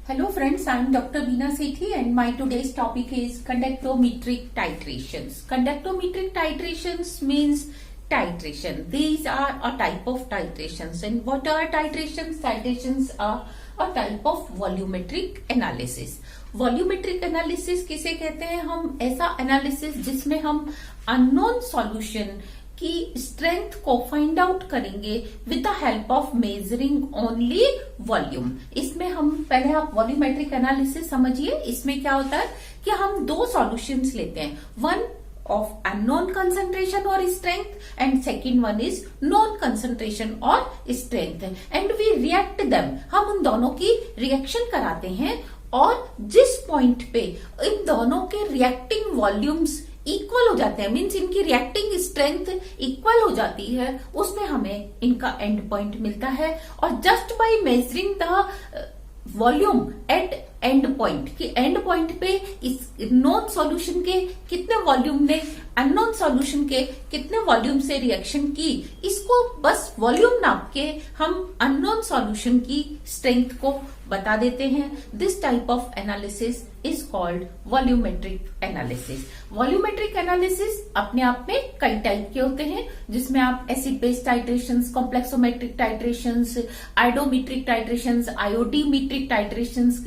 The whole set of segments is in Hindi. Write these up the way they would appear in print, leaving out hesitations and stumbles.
Hello friends, I am Dr. Beena Sethi and my today's topic is conductometric titrations. Conductometric titrations means titration. These are a type of titrations. And what are titrations? Titrations are a type of volumetric analysis. Volumetric analysis किसे कहते हैं? हम ऐसा एनालिसिस जिसमें हम अननोन सॉल्यूशन की स्ट्रेंथ को फाइंड आउट करेंगे with the help of measuring only volume. इसमें हम पहले आप वॉल्यूमेट्रिक एनालिसिस समझिए. इसमें क्या होता है कि हम दो सॉल्यूशंस लेते हैं, one of unknown concentration or strength and second one is known concentration or strength and we react them. हम उन दोनों की रिएक्शन कराते हैं और जिस पॉइंट पे इन दोनों के रिएक्टिंग वॉल्यूम्स इक्वल हो जाते हैं, मीन्स इनकी रिएक्टिंग स्ट्रेंथ इक्वल हो जाती है, उसमें हमें इनका एंड पॉइंट मिलता है. और just by measuring the volume at end point कि एंड पॉइंट पे इस नोन सॉल्यूशन के कितने वॉल्यूम ने अननोन सॉल्यूशन के कितने वॉल्यूम से रिएक्शन की, इसको बस वॉल्यूम नाप के हम अननोन सॉल्यूशन की स्ट्रेंथ को बता देते हैं. This type of analysis is called volumetric analysis. Volumetric analysis अपने आप में कई टाइप के होते हैं, जिसमें आप acid base titrations, complexometric titrations, iodometric titrations, iodimetric titrations,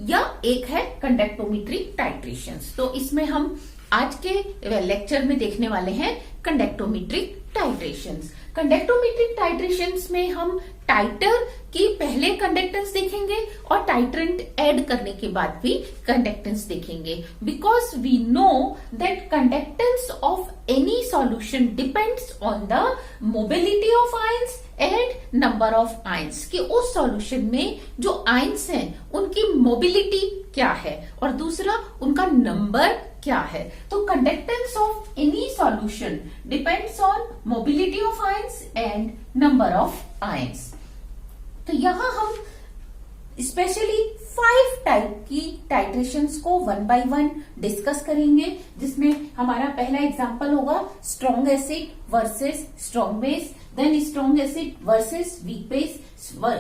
या एक है कंडक्टोमेट्रिक टाइट्रेशंस. तो इसमें हम आज के लेक्चर में देखने वाले हैं कंडक्टोमेट्रिक टाइट्रेशंस. कंडक्टोमेट्रिक टाइट्रेशंस में हम टाइटर की पहले कंडक्टेंस देखेंगे और टाइट्रेंट ऐड करने के बाद भी कंडक्टेंस देखेंगे. Because we know that conductance of any solution depends on the mobility of ions and number of ions, कि उस सॉल्यूशन में जो आयंस हैं उनकी मोबिलिटी क्या है और दूसरा उनका नंबर क्या है. तो conductance of any solution depends on mobility of ions and number of ions. तो यहां हम स्पेशली 5 टाइप की टाइट्रेशंस को वन बाय वन डिस्कस करेंगे, जिसमें हमारा पहला एग्जांपल होगा strong acid versus strong base, then strong acid versus weak base,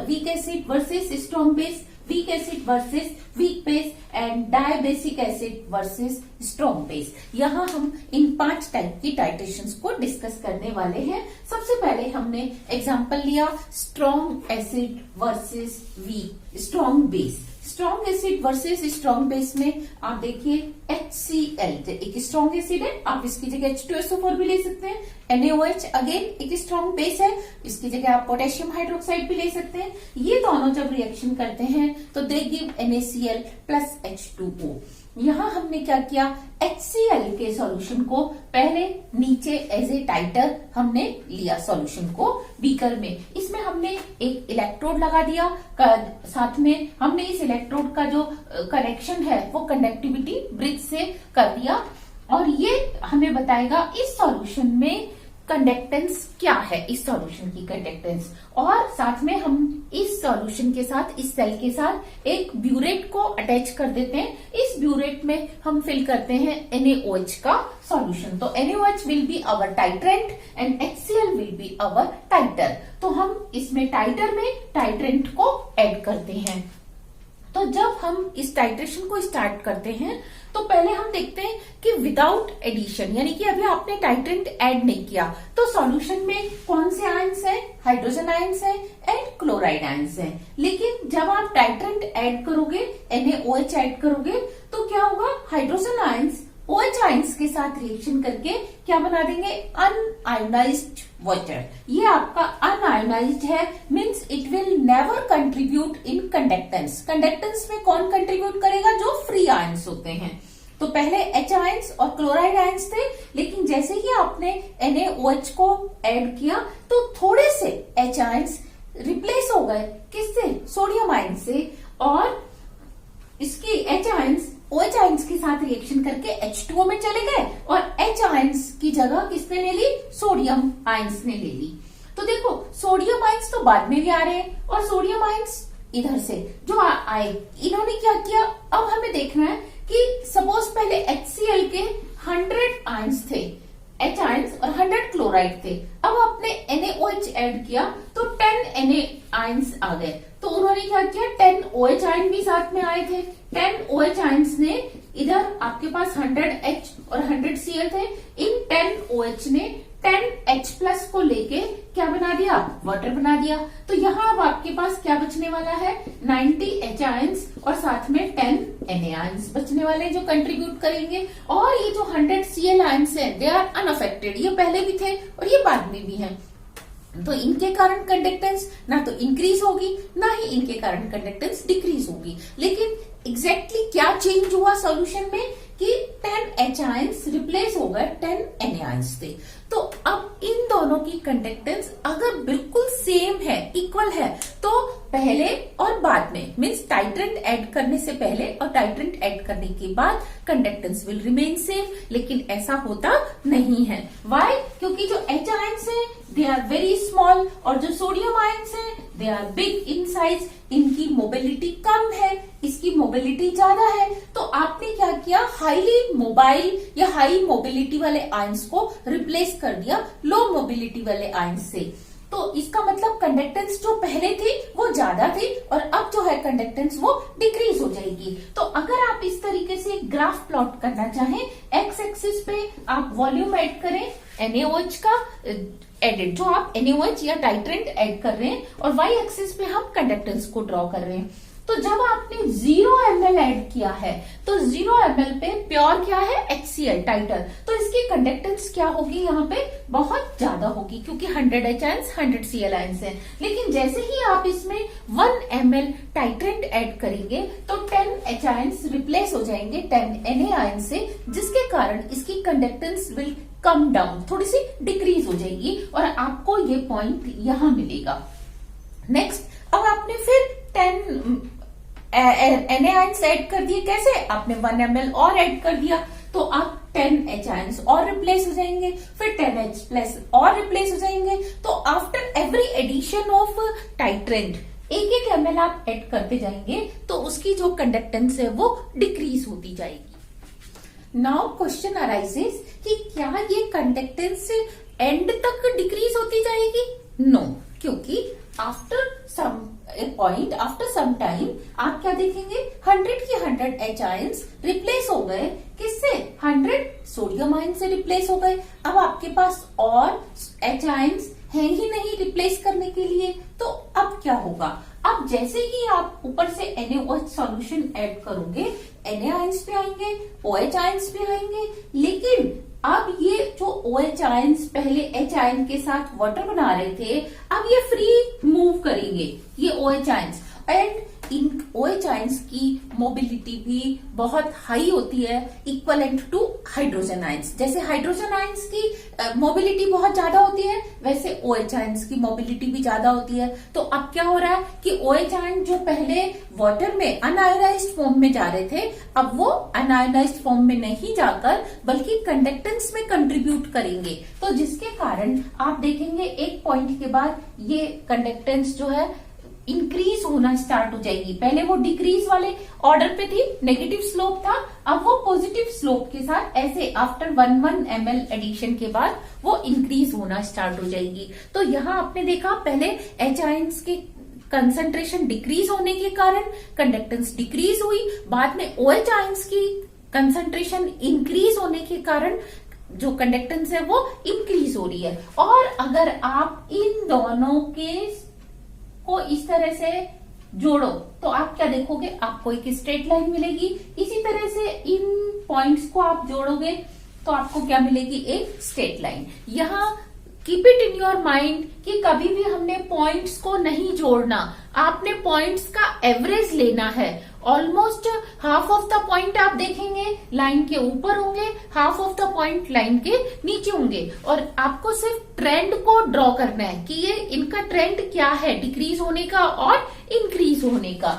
weak acid versus strong base, weak acid versus weak base and dibasic acid versus strong base. यहाँ हम इन 5 टाइप की टाइट्रेशंस को डिस्कस करने वाले हैं. सबसे पहले हमने एग्जांपल लिया strong acid versus weak strong base. Strong acid versus strong base में आप देखिए HCl एक स्ट्रॉन्ग एसिड है, आप इसकी जगह H2SO4 भी ले सकते हैं. NaOH अगेन एक स्ट्रॉन्ग बेस है, इसकी जगह आप पोटेशियम हाइड्रोक्साइड भी ले सकते हैं. ये दोनों जब रिएक्शन करते हैं तो they give NaCl plus H2O. यहां हमने क्या किया, HCl के सॉल्यूशन को पहले नीचे एज ए टाइटर हमने लिया सॉल्यूशन को बीकर में. इसमें हमने एक इलेक्ट्रोड लगा दिया, साथ में हमने इस इलेक्ट्रोड का जो कनेक्शन है वो कंडक्टिविटी ब्रिज से कर दिया और ये हमें बताएगा इस सॉल्यूशन में कंडक्टेंस क्या है, इस सॉल्यूशन की कंडक्टेंस. और साथ में हम इस सॉल्यूशन के साथ, इस सेल के साथ एक ब्यूरेट को अटैच कर देते हैं. इस ब्यूरेट में हम फिल करते हैं NaOH का सॉल्यूशन. तो NaOH will be our titrant and HCl will be our titre. तो हम इसमें टाइटर में टाइट्रेंट को ऐड करते हैं. तो जब हम इस टाइट्रेशन को स्टार्ट करते हैं तो पहले हम देखते हैं कि विदाउट एडिशन, यानी कि अभी आपने टाइट्रेंट ऐड नहीं किया तो सॉल्यूशन में कौन से आयंस हैं, हाइड्रोजन आयंस हैं एंड क्लोराइड आयंस हैं. लेकिन जब आप टाइट्रेंट ऐड करोगे, NaOH ऐड करोगे, तो क्या होगा, हाइड्रोजन आयंस OH आयंस के साथ रिएक्शन करके क्या बना देंगे, अनआयोनाइज्ड वाटर. ये आपका अनआयोनाइज्ड है, means it will never contribute in conductance. Conductance में कौन कंट्रीब्यूट करेगा, जो फ्री आयंस होते हैं. तो पहले H आयंस और क्लोराइड आयंस थे, लेकिन जैसे ही आपने NaOH को ऐड किया तो थोड़े से H आयंस रिप्लेस हो गए, किससे, सोडियम आयंस से, और इसकी H आयंस OH आयंस के साथ रिएक्शन करके H2O में चले गए और H आयंस की जगह किसने ले ली, सोडियम आयंस ने ले ली. तो देखो सोडियम आयंस तो बाद में भी आ रहे हैं और सोडियम आयंस इधर से जो आए, इन्होंने क्या किया, अब हमें देखना है कि सपोज पहले HCl के 100 आयंस थे, H आयंस और 100 क्लोराइड थे. अब आपने आपने NaOH ऐड किया तो 10 Na आयंस आ गए। तो उन्होंने क्या किया, 10 OH आयन भी साथ में आए थे। 10 OH आयंस ने इधर आपके पास 100H और 100Cl थे। इन 10 OH ने 10H प्लस को लेके क्या बना दिया, वाटर बना दिया। तो यहाँ अब आपके पास क्या बचने वाला है, 90H आयंस और साथ में 10 Na आयंस बचने वाले हैं जो कंट्रीब्यूट करेंगे। और ये जो 100Cl आयंस है दे आर अनअफेक्टेड, ये पहले भी थे और ये बाद में भी हैं। तो इनके कारण कंडक्टेंस ना तो इंक्रीज होगी ना ही इनके कारण कंडक्टेंस डिक्रीज होगी। लेकिन एग्जैक्टली क्या चेंज हुआ सॉल्यूशन में कि 10H आयंस रिप्लेस हो गए 10 Na आयंस से। तो अब इन दोनों की कंडक्टेंस अगर बिल्कुल सेम है, इक्वल है, तो पहले और बाद में मीन्स टाइट्रेंट ऐड करने से पहले और टाइट्रेंट ऐड करने के बाद कंडक्टेंस विल रिमेन सेम। लेकिन ऐसा होता नहीं है। व्हाई? क्योंकि जो H आयंस है दे आर वेरी स्मॉल और जो सोडियम आयंस है they are big in size. इनकी मोबिलिटी कम है, इसकी मोबिलिटी ज्यादा है। तो आपने क्या किया, हाईली मोबाइल या हाई मोबिलिटी वाले आयंस को रिप्लेस कर दिया लो मोबिलिटी वाले आयंस से। तो इसका मतलब कंडक्टेंस जो पहले थी वो ज्यादा थी और अब जो है कंडक्टेंस वो डिक्रीज हो जाएगी। तो अगर आप इस तरीके से ग्राफ प्लॉट करना चाहें, एक्स एक्सिस पे आप वॉल्यूम ऐड करें NaOH का एडेड, जो आप NaOH या टाइट्रेंट ऐड कर रहे हैं, और वाई एक्सिस पे हम कंडक्टेंस को ड्रॉ कर रहे हैं। तो जब आपने 0 ml ऐड किया है तो 0 ml पे प्योर क्या है, HCl टाइटर, तो इसकी कंडक्टेंस क्या होगी, यहाँ पे बहुत ज्यादा होगी क्योंकि 100H आयंस 100Cl आयंस है। लेकिन जैसे ही आप इसमें 1 ml टाइट्रेंट ऐड करेंगे तो 10H आयंस रिप्लेस हो जाएंगे 10 Na आयंस से, जिसके कारण इसकी कंडक्टेंस विल कम डाउन, थोड़ी सी डिक्रीज हो जाएगी और आपको ये पॉइंट यहां मिलेगा। नेक्स्ट, अब आपने फिर 10 Na आयंस ऐड कर दिए। कैसे? आपने 1 ml और ऐड कर दिया तो अब 10H आयंस और रिप्लेस हो जाएंगे, फिर 10H प्लस और रिप्लेस हो जाएंगे। तो after every addition of titrant एक एक ml आप ऐड करते जाएंगे तो उसकी जो कंडक्टेंस है वो डिक्रीज होती जाएगी। नाउ क्वेश्चन अराइजेस कि क्या ये कंडक्टेंस एंड तक डिक्रीज होती जाएगी? नो, क्योंकि after some point, after some time आप क्या देखेंगे, 100 की 100H आयंस रिप्लेस हो गए किससे, 100 सोडियम आयन से रिप्लेस हो गए। अब आपके पास और H आयंस है ही नहीं रिप्लेस करने के लिए। तो अब क्या होगा, अब जैसे ही आप ऊपर से NaOH सॉल्यूशन ऐड करोगे, Na आयंस भी आएंगे, OH आयंस भी आएंगे, लेकिन अब ये जो OH आयंस पहले H आयन के साथ वाटर बना रहे थे, अब ये फ्री मूव करेंगे ये OH ions, and in OH ions की मोबिलिटी भी बहुत हाई होती है, इक्वलेंट टू हाइड्रोजन आयंस। जैसे हाइड्रोजन आयंस की मोबिलिटी बहुत ज्यादा होती है, वैसे OH आयंस की मोबिलिटी भी ज्यादा होती है। तो अब क्या हो रहा है कि OH आयन जो पहले वाटर में अनआयोनाइज्ड फॉर्म में जा रहे थे, अब वो अनआयोनाइज्ड फॉर्म में नहीं जाकर बल्कि कंडक्टेंस में कंट्रीब्यूट करेंगे। तो जिसके कारण आप देखेंगे एक पॉइंट के बाद ये कंडक्टेंस जो है इंक्रीज होना स्टार्ट हो जाएगी। पहले वो डिक्रीज वाले ऑर्डर पे थी, नेगेटिव स्लोप था, अब वो पॉजिटिव स्लोप के साथ ऐसे आफ्टर 1 ml एडिशन के बाद वो इंक्रीज होना स्टार्ट हो जाएगी। तो यहाँ आपने देखा पहले H आयंस के कंसंट्रेशन डिक्रीज होने के कारण कंडक्टेंस डिक्रीज हुई, बाद में OH आयंस की कंसंट्रेशन इंक्रीज होने के कारण जो कंडक्टेंस है वो इंक्रीज हो रही है। और अगर आप इन दोनों के को इस तरह से जोड़ो तो आप क्या देखोगे, आपको एक स्ट्रेट लाइन मिलेगी। इसी तरह से इन पॉइंट्स को आप जोड़ोगे तो आपको क्या मिलेगी, एक स्ट्रेट लाइन। यहाँ keep it in your mind कि कभी भी हमने पॉइंट्स को नहीं जोड़ना, आपने पॉइंट्स का एवरेज लेना है। Almost half of the point आप देखेंगे लाइन के ऊपर होंगे, half of the point line के नीचे होंगे, और आपको सिर्फ ट्रेंड को ड्रॉ करना है कि ये इनका ट्रेंड क्या है, डिक्रीज होने का और इंक्रीज होने का।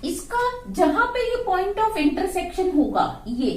इसका जहां पे ये पॉइंट ऑफ इंटरसेक्शन होगा, ये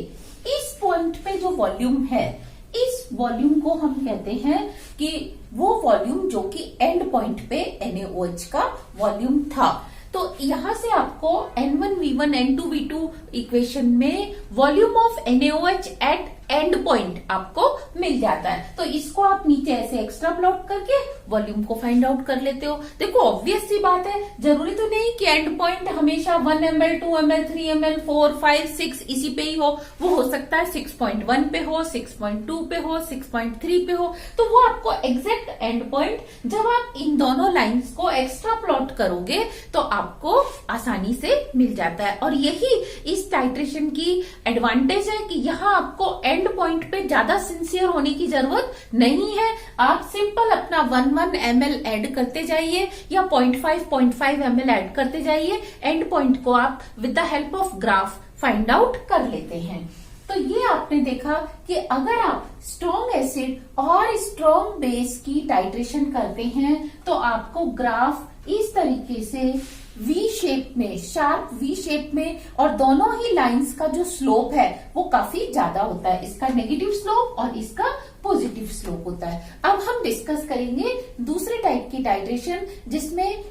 इस पॉइंट पे जो वॉल्यूम है, इस वॉल्यूम को हम कहते हैं कि वो वॉल्यूम जो कि एंड पॉइंट पे NaOH का वॉल्यूम था। तो यहां से आपको N1V1 N2V2 इक्वेशन में volume of NaOH at end point आपको मिल जाता है। तो इसको आप नीचे ऐसे एक्स्ट्रा प्लॉट करके वॉल्यूम को फाइंड आउट कर लेते हो। देखो ऑब्वियस सी बात है, जरूरी तो नहीं कि एंड पॉइंट हमेशा 1 ml 2 ml 3 ml 4 5 6 इसी पे ही हो। वो हो सकता है 6.1 पे हो, 6.2 पे हो, 6.3 पे हो। तो वो आपको एग्जैक्ट एंड पॉइंट जब आप इन दोनों लाइंस को एक्स्ट्रा प्लॉट करोगे तो आपको आसानी से मिल जाता है। और यही इस टाइट्रेशन की एडवांटेज है कि यहाँ आपको एंड पॉइंट पे ज्यादा सिंसियर होने की जरूरत नहीं है। आप सिंपल अपना 1 ml ऐड करते जाइए या 0.5 ml ऐड करते जाइए। एंड पॉइंट को आप with the help of graph find out कर लेते हैं। तो ये आपने देखा कि अगर आप स्ट्रॉन्ग एसिड और स्ट्रॉन्ग बेस की टाइट्रेशन करते हैं तो आपको ग्राफ इस तरीके से वी शेप में, शार्प वी शेप में, और दोनों ही लाइंस का जो स्लोप है वो काफी ज्यादा होता है। इसका नेगेटिव स्लोप और इसका पॉजिटिव स्लोप होता है। अब हम डिस्कस करेंगे दूसरे टाइप की टाइट्रेशन जिसमें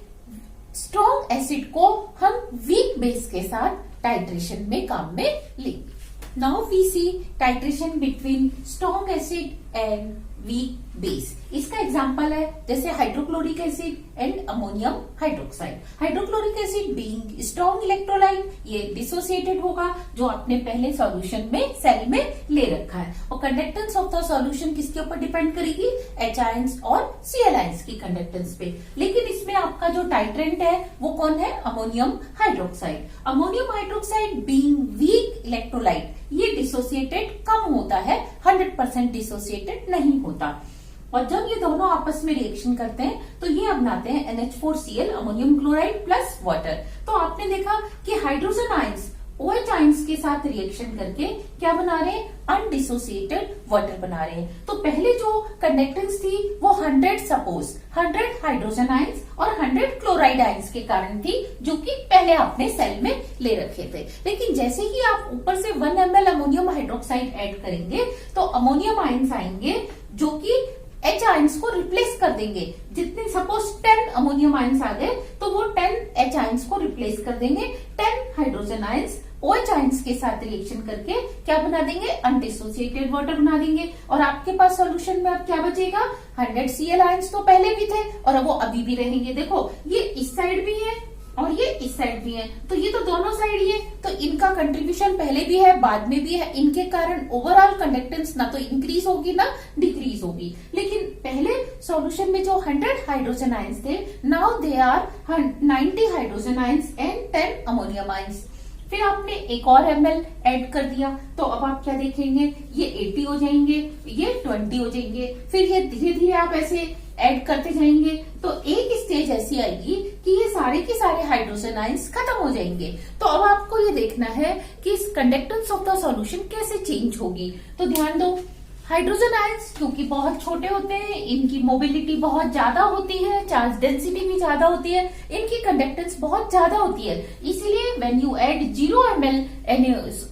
स्ट्रॉन्ग एसिड को हम वीक बेस के साथ टाइट्रेशन में काम में लेंगे। Now we see titration between strong acid and weak base. इसका एग्जाम्पल है जैसे hydrochloric acid and ammonium hydroxide. Hydrochloric acid being strong electrolyte, ये डिसोसिएटेड होगा जो आपने पहले सॉल्यूशन में सेल में ले रखा है। और कंडक्टेंस ऑफ द सॉल्यूशन किसके ऊपर डिपेंड करेगी? H आयंस और Cl आयंस की कंडक्टेंस पे। लेकिन इसमें आपका जो टाइट्रेंट है वो कौन है? Ammonium hydroxide. Ammonium hydroxide being weak electrolyte, ये डिसोसिएटेड कम होता है, 100% डिसोसिएटेड नहीं होता। और जब ये दोनों आपस में रिएक्शन करते हैं तो ये बनाते हैं NH4Cl ammonium chloride plus water. तो आपने देखा कि हाइड्रोजन आयंस OH आयंस के साथ रिएक्शन करके क्या बना रहे हैं? अनडिसोसिएटेड वाटर बना रहे हैं। तो पहले जो कंडक्टेंस थी वो 100 हाइड्रोजन आयंस और 100 क्लोराइड आयंस के कारण थी, जो कि पहले आपने सेल में ले रखे थे। लेकिन जैसे ही आप ऊपर से 1 ml अमोनियम हाइड्रोक्साइड ऐड करेंगे तो अमोनियम आयंस आएंगे जो कि H आयंस को रिप्लेस कर देंगे। जितने सपोज 10 अमोनियम आयंस आ गए तो वो 10 H आयंस को रिप्लेस कर देंगे। 10 हाइड्रोजन आयंस OH आयंस के साथ रिएक्शन करके क्या बना देंगे? अनडिसोसिएटेड वाटर बना देंगे। और आपके पास सॉल्यूशन में अब क्या बचेगा? 100 Cl आयंस तो पहले भी थे और वो अभी भी रहेंगे। देखो ये इस साइड भी है और ये इस साइड भी है, तो ये तो दोनों साइड ही है, तो इनका कंट्रीब्यूशन पहले भी है बाद में भी है। इनके कारण ओवरऑल कंडक्टेंस ना तो इंक्रीज होगी ना डिक्रीज होगी। लेकिन पहले सॉल्यूशन में जो 100 हाइड्रोजन आयंस थे, now they are 90 hydrogen ions and 10 ammonium ions. फिर आपने एक और ml ऐड कर दिया तो अब आप क्या देखेंगे? ये 80 हो जाएंगे, ये 20 हो जाएंगे। फिर ये धीरे धीरे आप ऐसे ऐड करते जाएंगे तो एक स्टेज ऐसी आएगी कि ये सारे के सारे हाइड्रोजन आयंस खत्म हो जाएंगे। तो अब आपको ये देखना है कि इस कंडक्टेंस ऑफ द सॉल्यूशन कैसे चेंज होगी। तो ध्यान दो, हाइड्रोजन आयंस क्योंकि बहुत छोटे होते हैं, इनकी मोबिलिटी बहुत ज्यादा होती है, चार्ज डेंसिटी भी ज्यादा होती है, इनकी कंडक्टेंस बहुत ज्यादा होती है। इसीलिए when you add 0 ml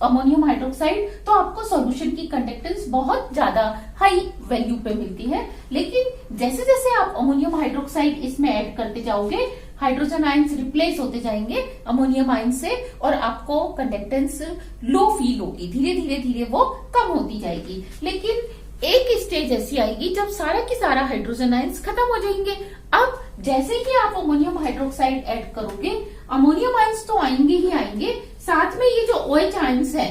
ammonium hydroxide तो आपको सॉल्यूशन की कंडक्टेंस बहुत ज्यादा हाई वैल्यू पे मिलती है। लेकिन जैसे जैसे आप अमोनियम हाइड्रोक्साइड इसमें ऐड करते जाओगे, हाइड्रोजन आयंस रिप्लेस होते जाएंगे अमोनियम आयंस से और आपको कंडक्टेंस लो फील होगी। धीरे धीरे धीरे वो कम होती जाएगी। लेकिन एक स्टेज ऐसी आएगी जब सारा की सारा हाइड्रोजन आयंस खत्म हो जाएंगे। अब जैसे ही आप अमोनियम हाइड्रोक्साइड ऐड करोगे, अमोनियम आयंस तो आएंगे ही आएंगे, साथ में ये जो OH आयंस है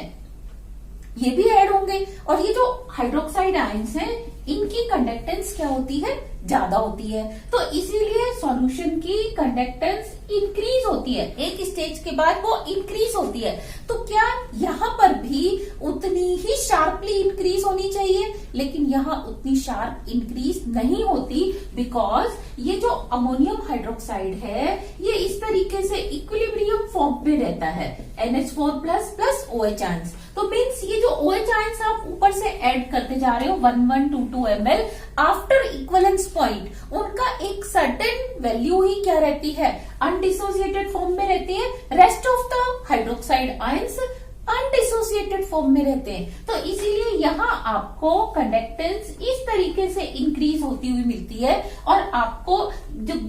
ये भी ऐड होंगे। और ये जो हाइड्रोक्साइड आयंस हैं इनकी कंडक्टेंस क्या होती है? ज्यादा होती है। तो इसीलिए सॉल्यूशन की कंडक्टेंस इंक्रीज होती है, एक स्टेज के बाद वो इंक्रीज होती है। तो क्या यहाँ पर भी उतनी ही शार्पली इंक्रीज होनी चाहिए? लेकिन यहाँ उतनी शार्प इंक्रीज नहीं होती, बिकॉज ये जो अमोनियम हाइड्रोक्साइड है ये इस तरीके से इक्विलिब्रियम फॉर्म में रहता है, NH4 प्लस OH आयंस। तो मीन्स ये जो OH आयंस आप ऊपर से ऐड करते जा रहे हो 1122 ml, आफ्टर इक्वलेंस पॉइंट उनका एक सर्टेन वैल्यू ही क्या रहती है? अनडिसोसिएटेड फॉर्म में रहती है। Rest of the hydroxide ions undissociated form में रहते हैं। तो इसीलिए यहाँ आपको कंडक्टेंस इस तरीके से इंक्रीज होती हुई मिलती है और आपको जो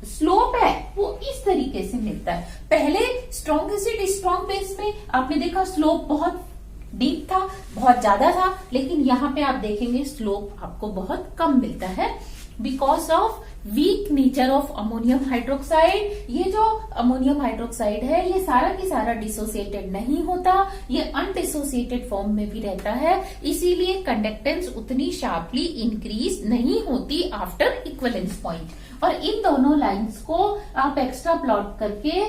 स्लोप है वो इस तरीके से मिलता है। पहले स्ट्रॉन्ग एसिड स्ट्रॉन्ग बेस में आपने देखा स्लोप बहुत डीप था, बहुत ज्यादा था, लेकिन यहाँ पे आप देखेंगे स्लोप आपको बहुत कम मिलता है because of weak nature of ammonium hydroxide. ये जो अमोनियम हाइड्रोक्साइड है ये सारा की सारा डिसोसिएटेड नहीं होता, ये अनडिसोसिएटेड फॉर्म में भी रहता है, इसीलिए कंडक्टेंस उतनी शार्पली इंक्रीज नहीं होती आफ्टर इक्विवेलेंस पॉइंट। और इन दोनों लाइंस को आप एक्स्ट्रा प्लॉट करके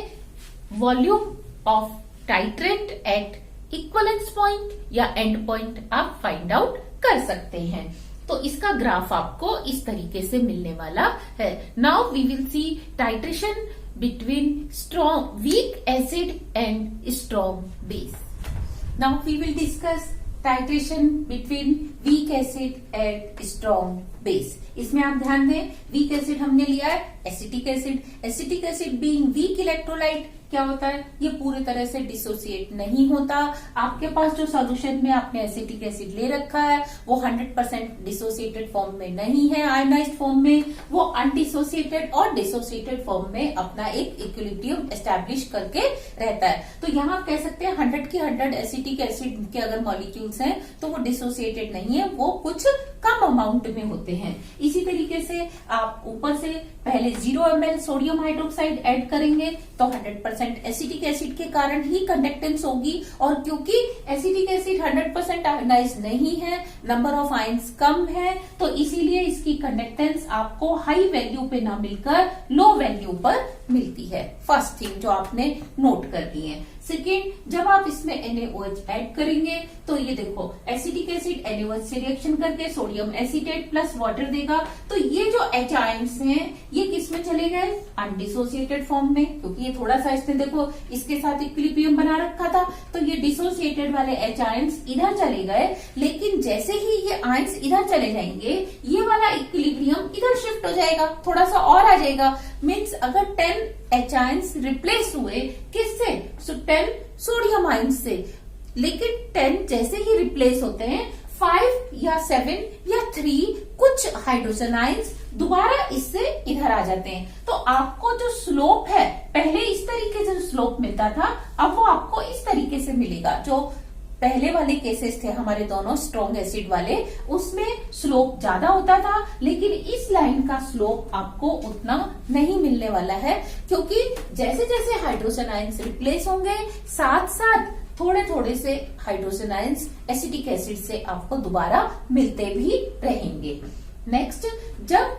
volume of titrant at equivalence point या एंड पॉइंट आप फाइंड आउट कर सकते हैं। तो इसका ग्राफ आपको इस तरीके से मिलने वाला है। Now we will see titration between strong weak acid and strong base. Now we will discuss titration between weak acid and strong base. इसमें आप ध्यान दें, वीक एसिड हमने लिया है acetic acid. Acetic acid being weak electrolyte क्या होता है, ये पूरी तरह से डिसोसिएट नहीं होता। आपके पास जो सॉल्यूशन में आपने एसिटिक एसिड ले रखा है वो 100% डिसोसिएटेड फॉर्म में नहीं है, आयनाइज्ड फॉर्म में, वो अनडिसोसिएटेड और डिसोसिएटेड फॉर्म में अपना एक इक्विलिब्रियम एस्टैब्लिश करके रहता है। तो यहाँ आप कह सकते हैं 100 की 100 एसिटिक एसिड के अगर मॉलिक्यूल्स हैं तो वो डिसोसिएटेड नहीं है, वो कुछ कम अमाउंट में होते हैं। इसी तरीके से आप ऊपर से पहले 0 ml सोडियम हाइड्रोक्साइड ऐड करेंगे तो 100% एसिटिक एसिड के कारण ही कंडक्टेंस होगी, और क्योंकि एसिटिक एसिड 100% आयनाइज नहीं है, नंबर ऑफ आयंस कम है, तो इसीलिए इसकी कंडक्टेंस आपको हाई वैल्यू पे ना मिलकर लो वैल्यू पर मिलती है। फर्स्ट थिंग जो आपने नोट करनी है। सेकेंड, जब आप इसमें NaOH ऐड करेंगे तो ये देखो एसिटिक एसिड NaOH से रिएक्शन करके सोडियम एसीटेट प्लस वाटर देगा, तो ये जो H आयंस हैं ये किस में चले गए, अनडिसोसिएटेड फॉर्म में, क्योंकि ये थोड़ा सा इसने देखो इसके साथ इक्विलिब्रियम बना रखा था, तो ये डिसोसिएटेड वाले H आयंस इधर चले गए। लेकिन जैसे ही ये आयंस इधर चले जाएंगे ये वाला इक्विलिब्रियम इधर शिफ्ट हो जाएगा, थोड़ा सा और आ जाएगा। मीन्स अगर 10 H आयंस रिप्लेस हुए किससे, 10 सोडियम आयंस से, लेकिन 10 जैसे ही रिप्लेस होते हैं 5 या 7 या 3 कुछ हाइड्रोजन आयंस दोबारा इससे इधर आ जाते हैं। तो आपको जो स्लोप है, पहले इस तरीके से स्लोप मिलता था, अब वो आपको इस तरीके से मिलेगा। जो पहले वाले केसेस थे हमारे दोनों स्ट्रॉन्ग एसिड वाले, उसमें स्लोप ज्यादा होता था, लेकिन इस लाइन का स्लोप आपको उतना नहीं मिलने वाला है, क्योंकि जैसे जैसे हाइड्रोजन आयंस रिप्लेस होंगे साथ साथ थोड़े थोड़े से हाइड्रोजन आयंस एसिटिक एसिड से आपको दोबारा मिलते भी रहेंगे। नेक्स्ट, जब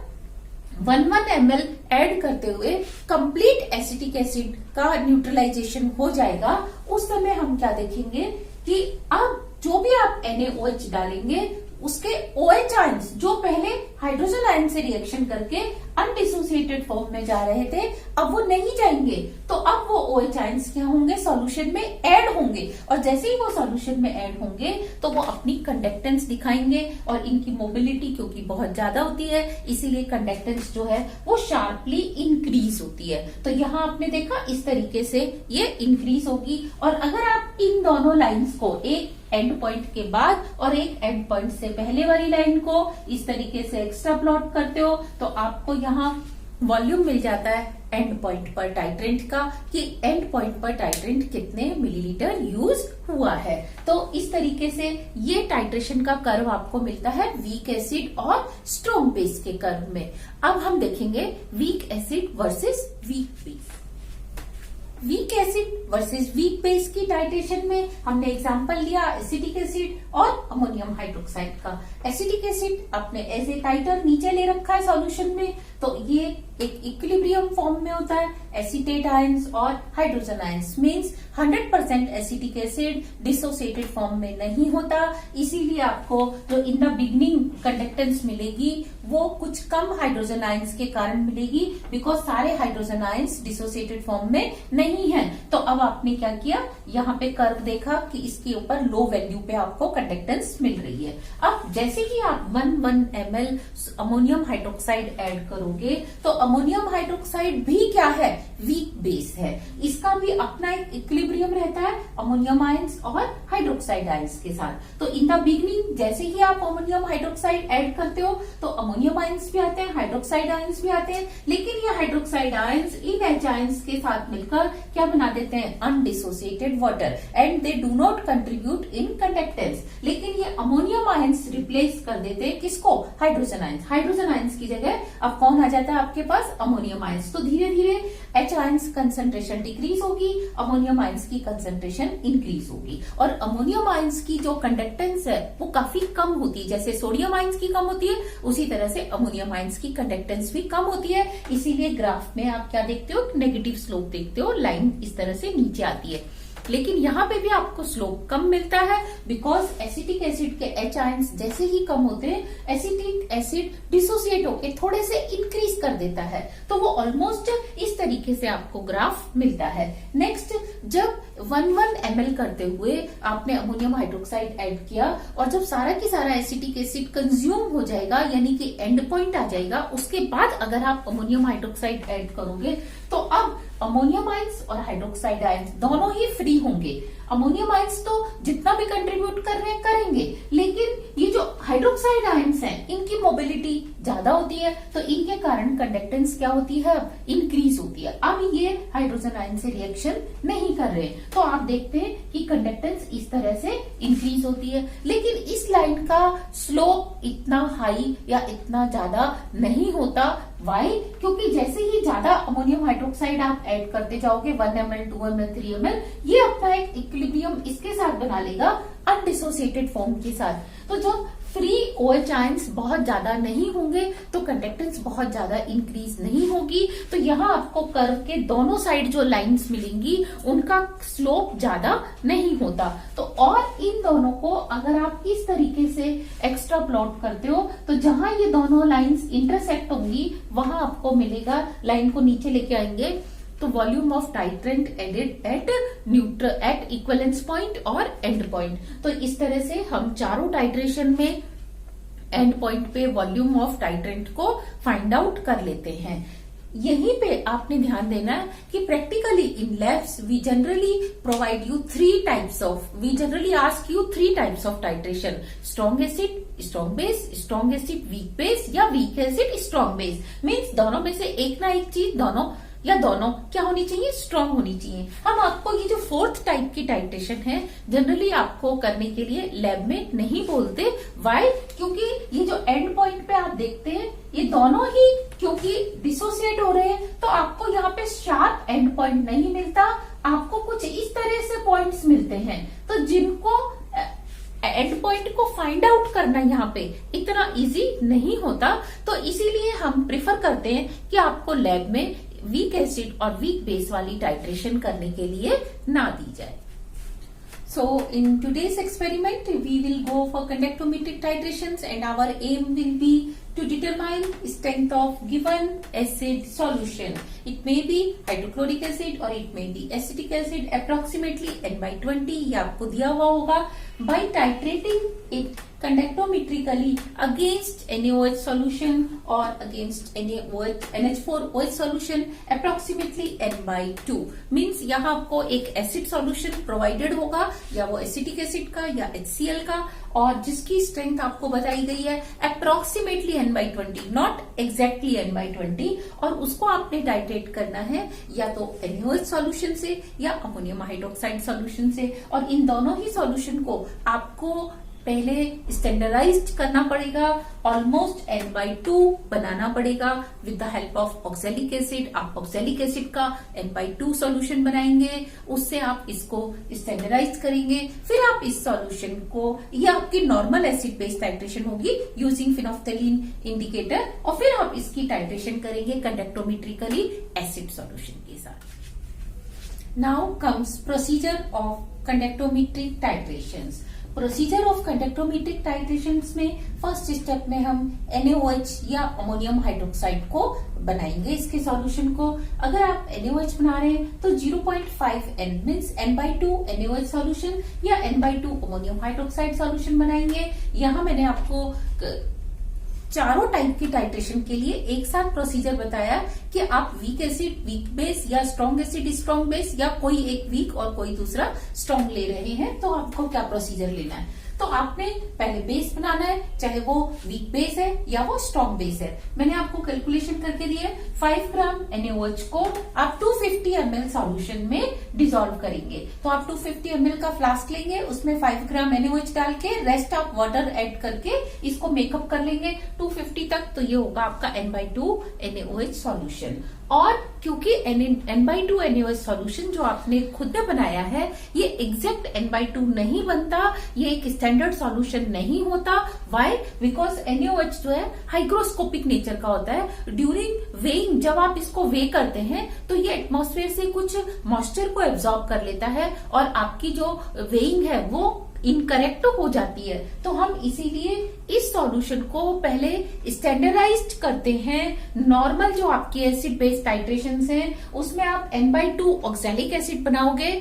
1 ml ऐड करते हुए कंप्लीट एसिटिक एसिड का न्यूट्रलाइजेशन हो जाएगा, उस समय हम क्या देखेंगे कि अब जो भी आप NaOH डालेंगे उसके OH आयंस जो पहले हाइड्रोजन आयन से रिएक्शन करके अनडिसोसिएटेड फॉर्म में जा रहे थे, अब वो नहीं जाएंगे, तो अब वो OH आयंस क्या होंगे, सॉल्यूशन में ऐड होंगे, और जैसे ही वो सॉल्यूशन में ऐड होंगे तो वो अपनी कंडक्टेंस दिखाएंगे, और इनकी मोबिलिटी क्योंकि बहुत ज्यादा होती है इसीलिए कंडक्टेंस जो है वो शार्पली इंक्रीज होती है। तो यहाँ आपने देखा इस तरीके से ये इंक्रीज होगी, और अगर आप इन दोनों लाइंस को एक एंड पॉइंट के बाद और एक एंड पॉइंट से पहले वाली लाइन को इस तरीके से एक्स्ट्रा प्लॉट करते हो तो आपको यहाँ वॉल्यूम मिल जाता है एंड पॉइंट पर टाइट्रेंट का, कि एंड पॉइंट पर टाइट्रेंट कितने मिलीलीटर यूज हुआ है। तो इस तरीके से ये टाइट्रेशन का कर्व आपको मिलता है वीक एसिड और स्ट्रॉन्ग बेस के कर्व में। अब हम देखेंगे week acid versus weak base. Weak acid versus weak base की टाइट्रेशन में हमने एग्जांपल लिया एसिटिक एसिड और अमोनियम हाइड्रोक्साइड का। एसिटिक एसिड अपने एज ए टाइटर नीचे ले रखा है सॉल्यूशन में, तो ये एक इक्विलिब्रियम फॉर्म में होता है, एसीटेट आयंस और hydrogen ions, means 100% acetic acid dissociated form में नहीं होता, इसीलिए आपको जो इन द बिगनिंग कंडक्टेंस मिलेगी वो कुछ कम हाइड्रोजन आयंस के कारण मिलेगी, बिकॉज सारे हाइड्रोजन आयंस डिसोसिएटेड फॉर्म में नहीं है। तो अब आपने क्या किया, यहाँ पे कर्व देखा कि इसके ऊपर लो वैल्यू पे आपको कंडक्टेंस मिल रही है। अब जैसे ही आप 1 ml अमोनियम हाइड्रोक्साइड ऐड करोगे तो अमोनियम हाइड्रोक्साइड भी क्या है, वीक बेस है। इसका भी अपना एक इक्विलिब्रियम रहता है अमोनियम आयंस और हाइड्रोक्साइड आयंस के साथ। तो इन द बिगनिंग जैसे ही आप अमोनियम हाइड्रोक्साइड ऐड करते हो तो अमोनियम आयंस भी आते हैं, हाइड्रोक्साइड आयंस भी आते हैं, लेकिन ये hydroxide ions in H ions के साथ मिलकर क्या बना देते हैं, undissociated water, and they do not contribute in conductance. लेकिन ये अमोनियम आयंस रिप्लेस कर देते हैं किसको, हाइड्रोजन आयंस। हाइड्रोजन आयंस की जगह अब कौन आ जाता है आपके पास, अमोनियम आयंस। तो धीरे धीरे H आयंस कंसंट्रेशन डिक्रीज होगी, अमोनियम आयंस की कंसंट्रेशन इंक्रीज होगी, और अमोनियम आयंस की जो कंडक्टेंस है वो काफी कम होती है। जैसे सोडियम आयंस की कम होती है, उसी तरह से अमोनियम आयंस की कंडक्टेंस भी कम होती है। इसीलिए ग्राफ में आप क्या देखते हो, नेगेटिव स्लोप देखते हो, लाइन इस तरह से नीचे आती है। लेकिन यहाँ पे भी आपको स्लोप कम मिलता है, बिकॉज एसिटिक एसिड के H आयंस जैसे ही कम होते हैं, एसिटिक एसिड डिसोसिएट होकर थोड़े से इंक्रीज कर देता है। तो वो ऑलमोस्ट इस तरीके से आपको ग्राफ मिलता है। नेक्स्ट, जब 1 ml करते हुए आपने अमोनियम हाइड्रोक्साइड ऐड किया और जब सारा की सारा एसिटिक एसिड कंज्यूम हो जाएगा, यानी कि एंड पॉइंट आ जाएगा, उसके बाद अगर आप अमोनियम हाइड्रोक्साइड ऐड करोगे तो अब अमोनियम आयंस और हाइड्रोक्साइड आयंस दोनों ही फ्री होंगे। अमोनियम आयंस तो जितना भी कंट्रीब्यूट कर रहे हैं करेंगे, लेकिन ये जो हाइड्रोक्साइड आयंस हैं इनकी मोबिलिटी ज्यादा होती है, तो इनके कारण कंडक्टेंस क्या होती है, अब इंक्रीज होती है। अब ये हाइड्रोजन आयन से रिएक्शन नहीं कर रहे, तो आप देखते हैं कि कंडक्टेंस इस तरह से इंक्रीज होती है। लेकिन इस लाइन का स्लोप इतना हाई या इतना ज्यादा नहीं होता। वाई? क्योंकि जैसे ही ज्यादा अमोनियम हाइड्रोक्साइड आप ऐड करते जाओगे, 1 ml, 2 ml, 3 ml, ये अपना एक इक्विलिब्रियम इसके साथ बना लेगा अनडिसोसिएटेड फॉर्म के साथ। तो जब फ्री OH आयंस बहुत ज्यादा नहीं होंगे तो कंडक्टेंस बहुत ज्यादा इंक्रीज नहीं होगी। तो यहाँ आपको कर्व के दोनों साइड जो लाइंस मिलेंगी उनका स्लोप ज्यादा नहीं होता। तो और इन दोनों को अगर आप इस तरीके से एक्स्ट्रा प्लॉट करते हो तो जहां ये दोनों लाइंस इंटरसेक्ट होंगी वहां आपको मिलेगा, लाइन को नीचे लेके आएंगे तो volume of titrant added at equivalence point और एंड पॉइंट। तो इस तरह से हम चारों टाइट्रेशन में एंड पॉइंट पे वॉल्यूम ऑफ टाइट्रेंट को फाइंड आउट कर लेते हैं। यहीं पे आपने ध्यान देना है कि practically in labs we generally provide you we generally ask you 3 types of titration: strong acid, strong base, strong acid weak base, या weak acid strong base. Means दोनों में से एक ना एक चीज, दोनों या दोनों क्या होनी चाहिए, स्ट्रॉन्ग होनी चाहिए। हम आपको ये जो 4th टाइप की टाइट्रेशन है जनरली आपको करने के लिए लैब में नहीं बोलते। वाई? क्योंकि ये जो एंड पॉइंट पे आप देखते हैं ये दोनों ही क्योंकि डिसोसिएट हो रहे हैं, तो आपको यहाँ पे शार्प एंड पॉइंट नहीं मिलता, आपको कुछ इस तरह से पॉइंट्स मिलते हैं। तो जिनको एंड पॉइंट को फाइंड आउट करना यहाँ पे इतना इजी नहीं होता, तो इसीलिए हम प्रिफर करते हैं कि आपको लैब में वीक एसिड और वीक बेस वाली टाइट्रेशन करने के लिए ना दी जाए। So in today's experiment we will go for conductometric titrations and our aim will be to determine strength of given acid solution. It may be hydrochloric acid or it may be acetic acid, approximately N/20 ये आपको दिया हुआ होगा। By titrating it conductometrically against NaOH solution or against NH4OH solution approximately N/2 means यहाँ आपको एक एसिड सॉल्यूशन प्रोवाइडेड होगा, या वो एसिटिक एसिड का या HCl का, और जिसकी स्ट्रेंथ आपको बताई गई है approximately N/20, not exactly N/20, और उसको आपने टाइट्रेट करना है या तो NaOH सॉल्यूशन से या अमोनियम हाइड्रोक्साइड सॉल्यूशन से। और इन दोनों ही सॉल्यूशन को आपको पहले स्टैंडर्डाइज्ड करना पड़ेगा, ऑलमोस्ट N/2 बनाना पड़ेगा with the help of oxalic acid. आप ऑक्सैलिक एसिड का N/2 सॉल्यूशन बनाएंगे, उससे आप इसको स्टैंडर्डाइज करेंगे, फिर आप इस सॉल्यूशन को, ये आपकी नॉर्मल एसिड बेस टाइट्रेशन होगी यूजिंग फिनोफ्थैलीन इंडिकेटर, और फिर आप इसकी टाइट्रेशन करेंगे कंडक्टोमेट्रिकली एसिड सॉल्यूशन के साथ। Now comes procedure of conductometric titrations. Procedure of conductometric titrations में फर्स्ट स्टेप में हम NaOH या अमोनियम हाइड्रोक्साइड को बनाएंगे, इसके सॉल्यूशन को। अगर आप NaOH बना रहे हैं तो 0.5 N means N/2 NaOH solution या N/2 अमोनियम हाइड्रोक्साइड सॉल्यूशन बनाएंगे। यहाँ मैंने आपको चारों टाइप की टाइट्रेशन के लिए एक साथ प्रोसीजर बताया कि आप वीक एसिड वीक बेस या स्ट्रॉन्ग एसिड स्ट्रॉन्ग बेस या कोई एक वीक और कोई दूसरा स्ट्रॉन्ग ले रहे हैं तो आपको क्या प्रोसीजर लेना है। तो आपने पहले बेस बनाना है, चाहे वो वीक बेस है या वो स्ट्रॉन्ग बेस है। मैंने आपको कैलकुलेशन करके दिया है 5 ग्राम NaOH को आप 250 ml सॉल्यूशन में डिसॉल्व करेंगे। तो आप 250 ml का फ्लास्क लेंगे, उसमें 5 ग्राम NaOH डाल के रेस्ट ऑफ वाटर ऐड करके इसको मेकअप कर लेंगे 250 तक। तो ये होगा आपका N/2 NaOH सॉल्यूशन। और क्योंकि N/2 NaOH सॉल्यूशन जो आपने खुद ने बनाया है ये एग्जैक्ट N/2 नहीं बनता, ये एक स्टैंडर्ड सॉल्यूशन नहीं होता। व्हाई? बिकॉज NaOH जो है हाइग्रोस्कोपिक नेचर का होता है। ड्यूरिंग वेइंग जब आप इसको वे करते हैं तो ये एटमॉस्फेयर से कुछ मॉइस्चर को एब्जॉर्ब कर लेता है और आपकी जो वेइंग है वो इनकरेक्ट हो जाती है। तो हम इसीलिए इस सॉल्यूशन को पहले स्टैंडर्डाइज्ड करते हैं। नॉर्मल जो आपकी एसिड बेस टाइट्रेशंस हैं उसमें आप N/2 ऑक्सैलिक एसिड बनाओगे।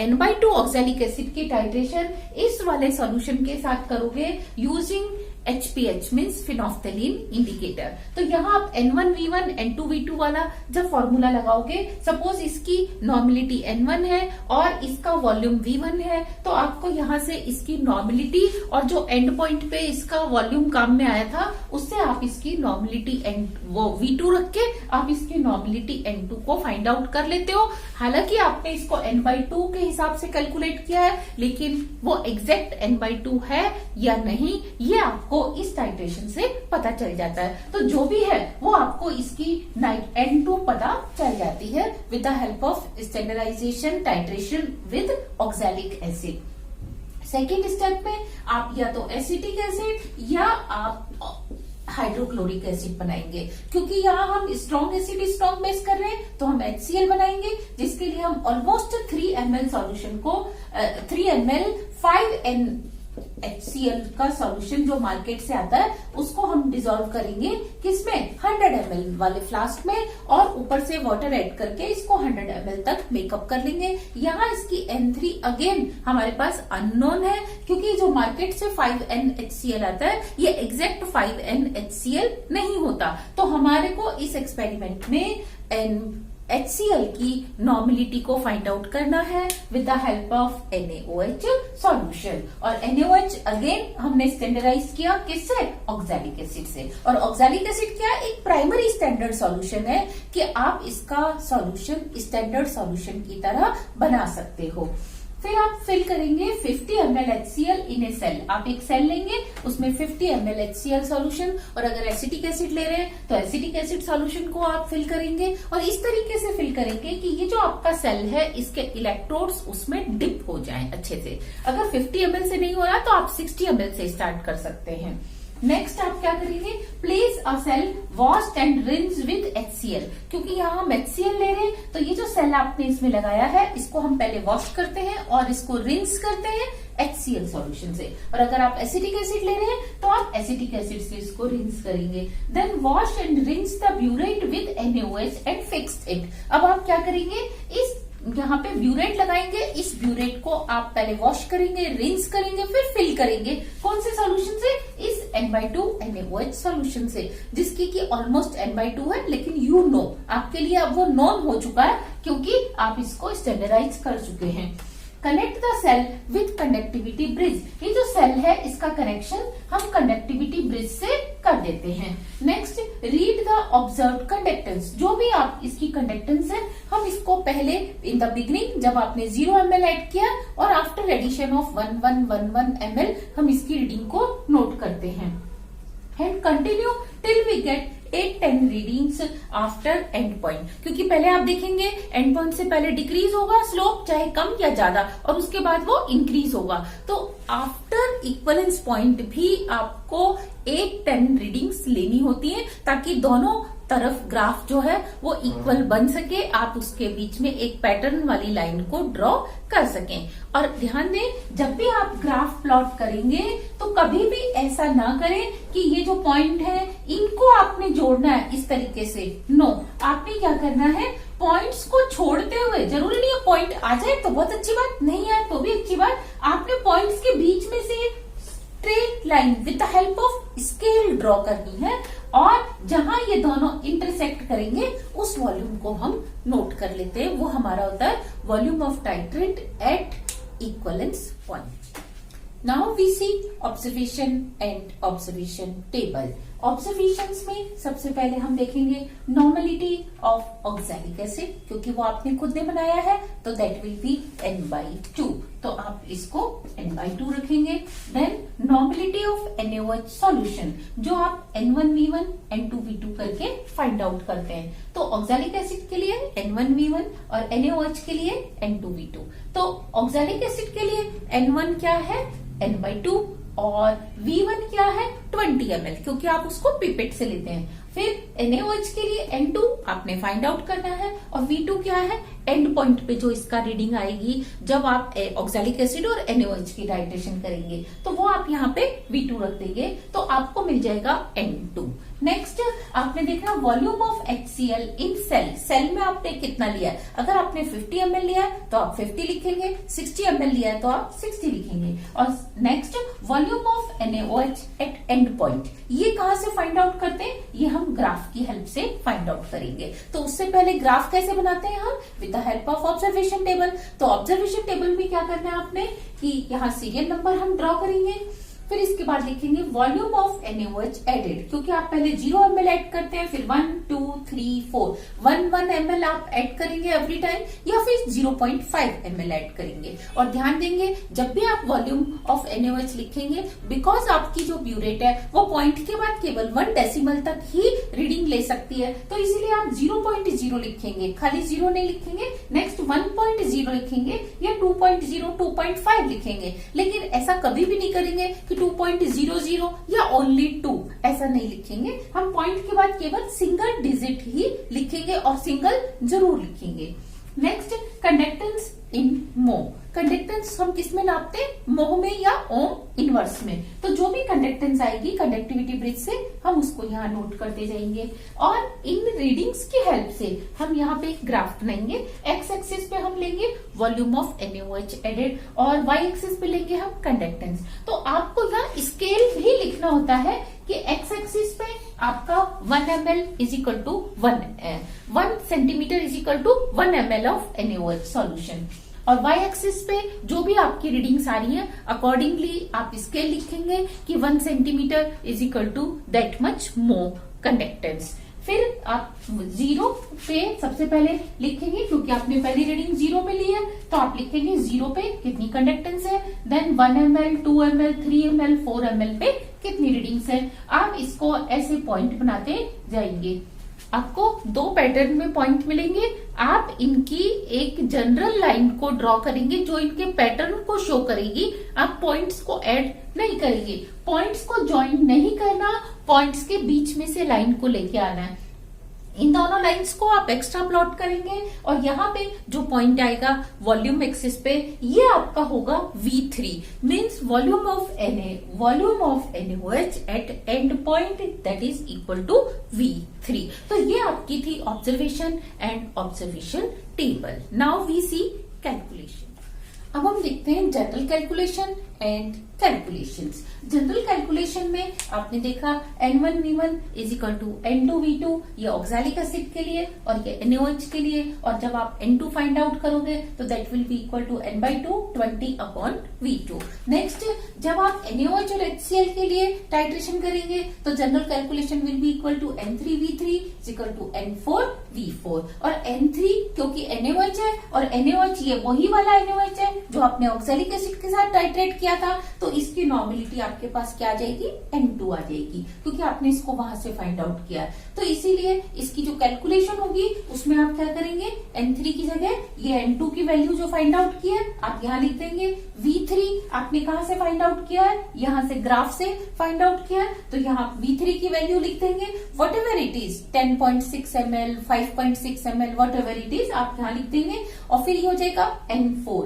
N/2 ऑक्सैलिक एसिड की टाइट्रेशन इस वाले सॉल्यूशन के साथ करोगे यूजिंग HPH मीन्स फिनोफ्थेलीन इंडिकेटर। तो यहाँ आप N1V1 N2V2 वाला जब फॉर्मूला लगाओगे, सपोज इसकी नॉर्मेलिटी N1 है और इसका वॉल्यूम V1 है, तो आपको यहाँ से इसकी नॉर्मेलिटी और जो एंड पॉइंट पे इसका वॉल्यूम काम में आया था उससे आप इसकी नॉर्मेलिटी वो V2 रख के आप इसकी नॉर्मेलिटी N2 को फाइंड आउट कर लेते हो। हालांकि आपने इसको N/2 के हिसाब से कैलकुलेट किया है, लेकिन वो एग्जैक्ट N/2 है या नहीं ये आपको इस टाइट्रेशन से पता चल जाता है। तो जो भी है वो आपको इसकी N2 पता चल जाती है with the help of standardization titration with oxalic acid. Second step में आप या तो एसिटिक एसिड या आप हाइड्रोक्लोरिक एसिड बनाएंगे। क्योंकि यहाँ हम स्ट्रॉन्ग एसिड स्ट्रॉन्ग बेस कर रहे हैं तो हम HCl बनाएंगे, जिसके लिए हम ऑलमोस्ट 3 ml सॉल्यूशन को 3 ml 5N HCl का सॉल्यूशन जो मार्केट से आता है उसको हम डिसॉल्व करेंगे किसमें 100 ml वाले फ्लास्क में और ऊपर से वाटर ऐड करके इसको 100 ml तक मेकअप कर लेंगे। यहाँ इसकी N3 अगेन हमारे पास अननोन है क्योंकि जो मार्केट से 5N HCl आता है ये एग्जैक्ट 5N HCl नहीं होता। तो हमारे को इस एक्सपेरिमेंट में HCl की नॉर्मेलिटी को फाइंड आउट करना है with the help of NaOH solution. और NaOH अगेन हमने स्टैंडर्डाइज किया किससे? ऑक्सैलिक एसिड से। और ऑक्सैलिक एसिड क्या? एक प्राइमरी स्टैंडर्ड सॉल्यूशन है कि आप इसका सॉल्यूशन स्टैंडर्ड सॉल्यूशन की तरह बना सकते हो। फिर आप फिल करेंगे 50 ml HCl इन ए सेल। आप एक सेल लेंगे उसमें 50 ml HCl सॉल्यूशन, और अगर एसिटिक एसिड ले रहे हैं तो एसिटिक एसिड सॉल्यूशन को आप फिल करेंगे और इस तरीके से फिल करेंगे कि ये जो आपका सेल है इसके इलेक्ट्रोड्स उसमें डिप हो जाएं अच्छे से। अगर 50 ml से नहीं हो रहा तो आप 60 ml से स्टार्ट कर सकते हैं। नेक्स्ट आप क्या करेंगे? Place a cell washed and rinse with HCl। क्योंकि यहाँ हम HCl ले रहे हैं तो ये जो सेल आपने इसमें लगाया है इसको हम पहले वॉश करते हैं और इसको रिंस करते हैं HCl सॉल्यूशन से। और अगर आप एसिटिक एसिड ले रहे हैं तो आप एसिटिक एसिड से इसको रिंस करेंगे। Then wash and rinse the burette with NaOH and fix it. अब आप क्या करेंगे? इस यहाँ पे ब्यूरेट लगाएंगे, इस ब्यूरेट को आप पहले वॉश करेंगे, रिंस करेंगे, फिर फिल करेंगे। कौन से सॉल्यूशन से? इस N/2 NaOH सॉल्यूशन से, जिसकी कि ऑलमोस्ट N/2 है, लेकिन आपके लिए अब वो नॉन हो चुका है क्योंकि आप इसको स्टैंडर्डाइज कर चुके हैं। Connect the cell with conductivity bridge. ये जो सेल है इसका कनेक्शन हम कंडक्टिविटी ब्रिज से कर देते हैं। Next, read the observed conductance. जो भी आप इसकी कंडक्टेंस है हम इसको पहले इन द बिगिनिंग जब आपने 0 ml ऐड किया और आफ्टर एडिशन ऑफ 1111 ml हम इसकी रीडिंग को नोट करते हैं। And continue till we get 8-10 readings after end point. क्योंकि पहले आप देखेंगे एंड पॉइंट से पहले डिक्रीज होगा स्लोप, चाहे कम या ज्यादा, और उसके बाद वो इंक्रीज होगा। तो आफ्टर इक्वलेंस पॉइंट भी आपको 8-10 रीडिंग्स लेनी होती है ताकि दोनों तरफ ग्राफ जो है वो इक्वल बन सके, आप उसके बीच में एक पैटर्न वाली लाइन को ड्रॉ कर सकें। और ध्यान दें, जब भी आप ग्राफ प्लॉट करेंगे तो कभी भी ऐसा ना करें कि ये जो पॉइंट है इनको आपने जोड़ना है इस तरीके से। नो, आपने क्या करना है? पॉइंट्स को छोड़ते हुए, जरूरी नहीं है पॉइंट आ जाए तो बहुत अच्छी बात, नहीं आए तो भी अच्छी बात, आपने पॉइंट्स के बीच में से straight line with the help of scale draw करनी है और जहां ये दोनों इंटरसेक्ट करेंगे उस वॉल्यूम को हम नोट कर लेते हैं। वो हमारा होता है volume of titrate at equivalence point. Now we see observation and observation table. Observations में सबसे पहले हम देखेंगे नॉर्मलिटी ऑफ ऑक्सैलिक एसिड, क्योंकि वो आपने खुद ने बनाया है तो दैट विल बी n/2, तो आप इसको n/2 रखेंगे। Then normality of NaOH solution, जो आप N1V1 N2V2 करके फाइंड आउट करते हैं। तो ऑक्सैलिक एसिड के लिए N1V1 और NaOH के लिए N2V2। तो ऑक्सैलिक एसिड के लिए N1 क्या है, n/2, और V1 क्या है 20 ml, क्योंकि आप उसको पिपेट से लेते हैं। फिर NaOH के लिए N2 आपने फाइंड आउट करना है, और V2 क्या है, एंड पॉइंट पे जो इसका रीडिंग आएगी जब आप ऑक्सैलिक एसिड और NaOH की टाइट्रेशन करेंगे, तो वो आप यहाँ पे V2 रख देंगे, तो आपको मिल जाएगा N2। नेक्स्ट आपने देखना volume of HCl in cell. Cell में आपने कितना लिया है, अगर आपने 50 ml लिया है तो आप 50 लिखेंगे, 60 ml लिया है तो आप 60 लिखेंगे। और next volume of NaOH at end point, ये कहां से फाइंड आउट करते हैं, ये हम ग्राफ की हेल्प से फाइंड आउट करेंगे। तो उससे पहले ग्राफ कैसे बनाते हैं हम, with the help of observation table. तो ऑब्जर्वेशन टेबल में क्या करना है आपने कि यहाँ सीरियल नंबर हम ड्रॉ करेंगे, फिर इसके बाद लिखेंगे वॉल्यूम ऑफ NaOH एडेड, क्योंकि आप पहले 0 ml ऐड करते हैं, फिर 1 2 3 4 1 ml आप ऐड करेंगे एवरी टाइम, या फिर 0.5 ml ऐड करेंगे। और ध्यान देंगे जब भी आप वॉल्यूम ऑफ NaOH लिखेंगे, बिकॉज आपकी जो ब्यूरेट है वो पॉइंट के बाद केवल 1 डेसिमल तक ही रीडिंग ले सकती है, तो इसीलिए आप 0.0 लिखेंगे, खाली 0 नहीं लिखेंगे। नेक्स्ट 1.0 लिखेंगे या 2.0 2.5 लिखेंगे, लेकिन ऐसा कभी भी नहीं करेंगे कि 2.00 या ओनली 2, ऐसा नहीं लिखेंगे। हम पॉइंट के बाद केवल सिंगल डिजिट ही लिखेंगे और सिंगल जरूर लिखेंगे। नेक्स्ट कंडक्टेंस इन मो। कंडक्टेंस हम किस में नापते हैं, मोह में या ओम इनवर्स में। तो जो भी कंडक्टेंस आएगी कंडक्टिविटी ब्रिज से हम उसको यहाँ नोट करते जाएंगे, और इन रीडिंग्स की हेल्प से हम यहाँ पे एक ग्राफ बनाएंगे। एक्स एक्सिस पे हम लेंगे वॉल्यूम ऑफ NaOH एडेड और वाई एक्सिस पे लेंगे हम कंडक्टेंस। तो आपको यहाँ स्केल भी लिखना होता है कि एक्स एक्सिस पे आपका 1 ml is equal to 1 centimetre is equal to 1 ml of NaOH solution, और वाई एक्सिस पे जो भी आपकी रीडिंग्स आ रही है अकॉर्डिंगली आप स्केल लिखेंगे कि 1 centimetre is equal to that much more conductance. फिर आप 0 पे सबसे पहले लिखेंगे, क्योंकि आपने पहली रीडिंग 0 पे ली है, तो आप लिखेंगे 0 पे कितनी कंडक्टेंस है, then 1 ml 2 ml 3 ml 4 ml पे कितनी रीडिंग्स है। आप इसको ऐसे पॉइंट बनाते जाएंगे, आपको 2 पैटर्न में पॉइंट मिलेंगे। आप इनकी एक जनरल लाइन को ड्रॉ करेंगे जो इनके पैटर्न को शो करेगी। आप पॉइंट्स को ऐड नहीं करेंगे, पॉइंट्स को ज्वाइन नहीं करना, पॉइंट्स के बीच में से लाइन को लेके आना है। इन दोनों लाइंस को आप एक्स्ट्रा प्लॉट करेंगे, और यहाँ पे जो पॉइंट आएगा वॉल्यूम एक्सिस पे, ये आपका होगा V3, means volume of NaOH at end point that is equal to V3। तो ये आपकी थी observation and observation table. Now we see calculation. अब हम देखते हैं general calculation and calculations. General calculation में आपने देखा N1V1 is equal to N2V2, ये ऑक्सैलिक एसिड के लिए और ये NaOH के लिए, और जब आप N2 फाइंड आउट करोगे तो that will be equal to N/2 20/V2। नेक्स्ट जब आप NaOH और HCl के लिए टाइट्रेशन करेंगे तो general calculation will be equal to N3V3 is equal to N4V4, और N3 क्योंकि NaOH है और NaOH ये वही वाला NaOH है जो आपने ऑक्सैलिक एसिड के साथ टाइट्रेट किया था, तो इसकी नॉर्मलिटी आपके पास क्या आ जाएगी, N2 आ जाएगी, क्योंकि आपने इसको वहां से फाइंड आउट किया। तो इसीलिए इसकी जो कैलकुलेशन होगी उसमें आप क्या करेंगे, N3 की जगह ये N2 की वैल्यू जो फाइंड आउट की है आप यहाँ लिख देंगे। V3 आपने कहाँ से फाइंड आउट किया है, यहाँ से ग्राफ से फाइंड आउट किया है, तो यहाँ V3 की वैल्यू लिख देंगे, what ever it is 10.6 ml 5.6 ml what ever it is आप यहाँ लिख देंगे, और फिर ये हो जाएगा N4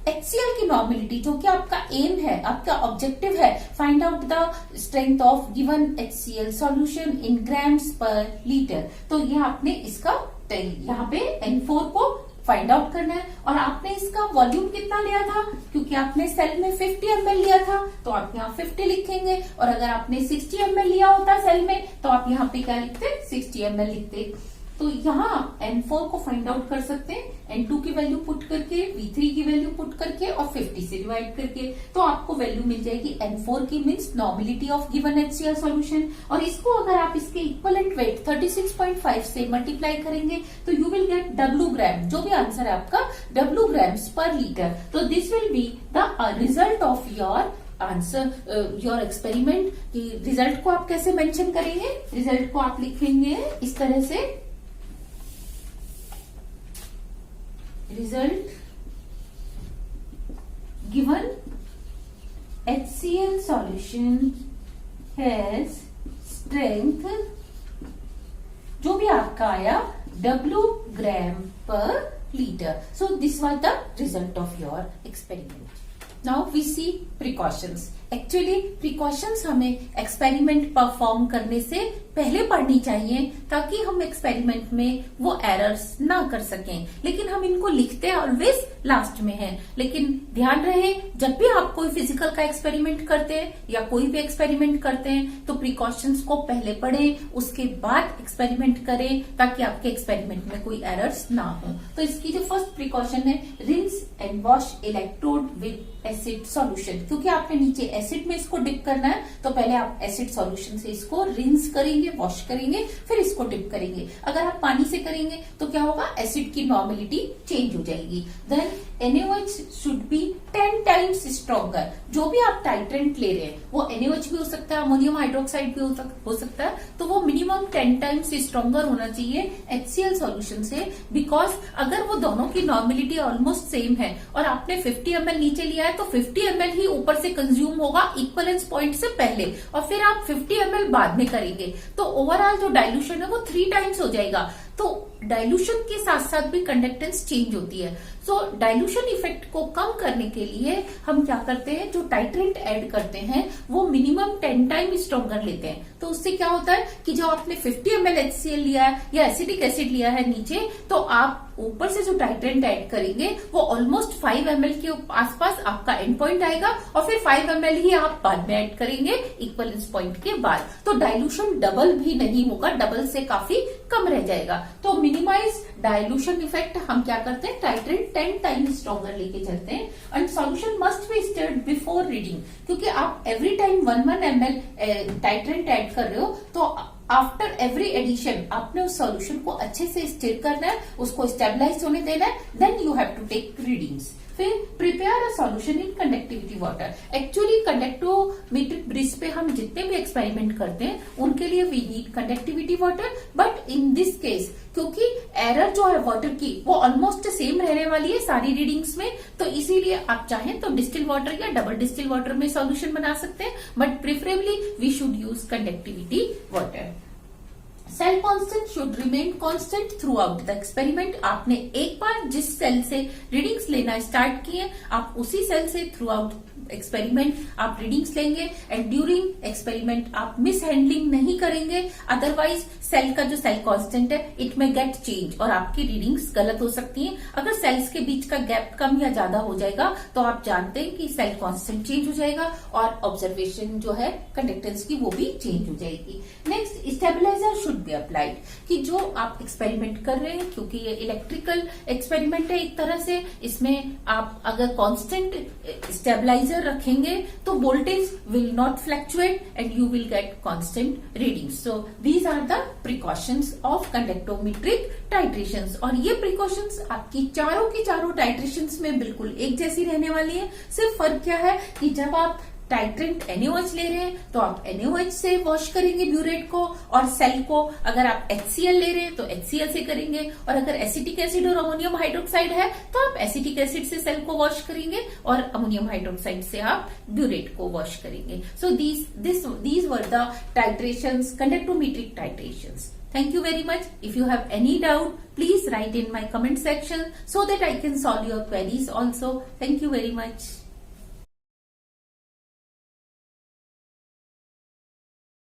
HCl की नॉर्मलिटी, जो कि आपका एम है, आपका ऑब्जेक्टिव है, find out the strength of given HCl solution in grams पर लीटर। तो ये आपने इसका यहाँ पे N4 को फाइंड आउट करना है। और आपने इसका वॉल्यूम कितना लिया था, क्योंकि आपने सेल में 50 ml लिया था तो आप यहाँ 50 लिखेंगे, और अगर आपने 60 ml लिया होता सेल में तो आप यहाँ पे क्या लिखते, 60 ml लिखते। तो यहाँ N4 को फाइंड आउट कर सकते हैं N2 की वैल्यू पुट करके, V3 की वैल्यू पुट करके और 50 से डिवाइड करके, तो आपको वैल्यू मिल जाएगी N4 की, means normality of given HCl solution. और इसको अगर आप इसके इक्विवेलेंट वेट 36.5 से मल्टीप्लाई करेंगे तो यू विल गेट W ग्राम, जो भी आंसर है आपका W ग्राम्स पर लीटर। तो this will be the result of your answer, your experiment. कि रिजल्ट को आप कैसे मेंशन करेंगे, रिजल्ट को आप लिखेंगे इस तरह से, result given HCl solution has strength, जो भी आपका आया W ग्राम पर litre. So this was the result of your experiment. Now we see precautions. Actually precautions हमें एक्सपेरिमेंट परफॉर्म करने से पहले पढ़नी चाहिए ताकि हम एक्सपेरिमेंट में वो एरर्स ना कर सकें, लेकिन हम इनको लिखते ऑलवेज लास्ट में हैं। लेकिन ध्यान रहे, जब भी आप कोई फिजिकल का एक्सपेरिमेंट करते हैं या कोई भी एक्सपेरिमेंट करते हैं तो प्रिकॉशंस को पहले पढ़ें, उसके बाद एक्सपेरिमेंट करें ताकि आपके एक्सपेरिमेंट में कोई एरर्स ना हो। तो इसकी जो फर्स्ट प्रिकॉशन है, rinse and wash electrode with acid solution. क्योंकि आपने नीचे एसिड में इसको डिप करना है तो पहले आप एसिड सॉल्यूशन से इसको रिंस करेंगे, वॉश करेंगे, फिर इसको डिप करेंगे। अगर आप पानी से करेंगे तो क्या होगा, एसिड की नॉर्मेलिटी चेंज हो जाएगी। Then NaOH should be 10 times stronger. जो भी आप टाइट्रेंट ले रहे हैं वो NaOH भी हो सकता है, अमोनियम हाइड्रोक्साइड भी हो सकता है, तो वो मिनिमम 10 टाइम्स स्ट्रॉन्गर होना चाहिए HCl सॉल्यूशन से। बिकॉज अगर वो दोनों की नॉर्मेलिटी ऑलमोस्ट सेम है और आपने 50 ml नीचे लिया है तो 50 ml ही ऊपर से कंज्यूम होगा इक्वलेंस पॉइंट से पहले, और फिर आप 50 ml बाद में करेंगे तो ओवरऑल जो डाइल्यूशन है वो 3 टाइम्स हो जाएगा। तो डाइल्यूशन के साथ साथ भी कंडक्टेंस चेंज होती है। सो डाइल्यूशन इफेक्ट को कम करने के लिए हम क्या करते हैं, जो टाइट्रेंट ऐड करते हैं वो मिनिमम 10 टाइम स्ट्रॉन्गर लेते हैं। तो उससे क्या होता है कि जो आपने 50 ml HCl लिया है या एसिटिक एसिड लिया है नीचे, तो आप ऊपर से जो टाइट्रेंट ऐड करेंगे वो ऑलमोस्ट 5 ml के आसपास आपका एंड पॉइंट आएगा, और फिर 5 ml ही आप बाद में ऐड करेंगे इक्वलेंस पॉइंट के बाद। तो डाइल्यूशन डबल भी नहीं होगा, डबल से काफी कम रह जाएगा। तो मिनिमाइज डाइल्यूशन इफेक्ट हम क्या करते हैं, टाइट्रेंट 10 टाइम स्ट्रॉन्गर लेके चलते हैं। And solution must be stirred before reading, क्योंकि आप every time 1 ml titrant add कर रहे हो तो आफ्टर एवरी एडिशन आपने उस सॉल्यूशन को अच्छे से स्टिर करना है, उसको स्टेबलाइज होने देना है, then you have to take readings. फिर prepare a solution in conductivity water. Actually conductometric bridge पे हम जितने भी एक्सपेरिमेंट करते हैं उनके लिए we need conductivity water, but in this case क्योंकि एरर जो है वाटर की वो ऑलमोस्ट सेम रहने वाली है सारी रीडिंग्स में, तो इसीलिए आप चाहें तो डिस्टिल वाटर या डबल डिस्टिल वाटर में सॉल्यूशन बना सकते हैं, but preferably we should use conductivity water. Cell constant should remain constant throughout the experiment. आपने एक बार जिस सेल से रीडिंग्स लेना स्टार्ट किए आप उसी सेल से थ्रू आउट एक्सपेरिमेंट आप रीडिंग्स लेंगे, एंड ड्यूरिंग एक्सपेरिमेंट आप मिस हैंडलिंग नहीं करेंगे। अदरवाइज सेल का जो सेल कांस्टेंट है इट में गेट चेंज और आपकी रीडिंग्स गलत हो सकती हैं। अगर सेल्स के बीच का गैप कम या ज्यादा हो जाएगा तो आप जानते हैं कि सेल कांस्टेंट चेंज हो जाएगा और ऑब्जर्वेशन जो है कंडक्टेंस की वो भी चेंज हो जाएगी। Next, stabilizer should be applied, कि जो आप एक्सपेरिमेंट कर रहे हैं, क्योंकि ये इलेक्ट्रिकल एक्सपेरिमेंट है एक तरह से, इसमें आप अगर कांस्टेंट स्टेबलाइजर रखेंगे तो voltage will not fluctuate and you will get constant readings. So these are the precautions of conductometric titrations. और ये प्रिकॉशंस आपकी चारों की चारों टाइट्रेशंस में बिल्कुल एक जैसी रहने वाली है। सिर्फ फर्क क्या है कि जब आप टाइट्रेंट NaOH ले रहे हैं तो आप NaOH से वॉश करेंगे ब्यूरेट को, और सेल को अगर आप HCl ले रहे हैं तो HCl से करेंगे, और अगर एसिटिक एसिड और अमोनियम हाइड्रोक्साइड है तो आप एसिटिक एसिड से सेल को वॉश करेंगे और अमोनियम हाइड्रोक्साइड से आप ब्यूरेट को वॉश करेंगे। सो these were the titrations, conductometric titrations. Thank you very much. If you have any doubt, please write in my comment section so that I can solve your queries also. Thank you very much.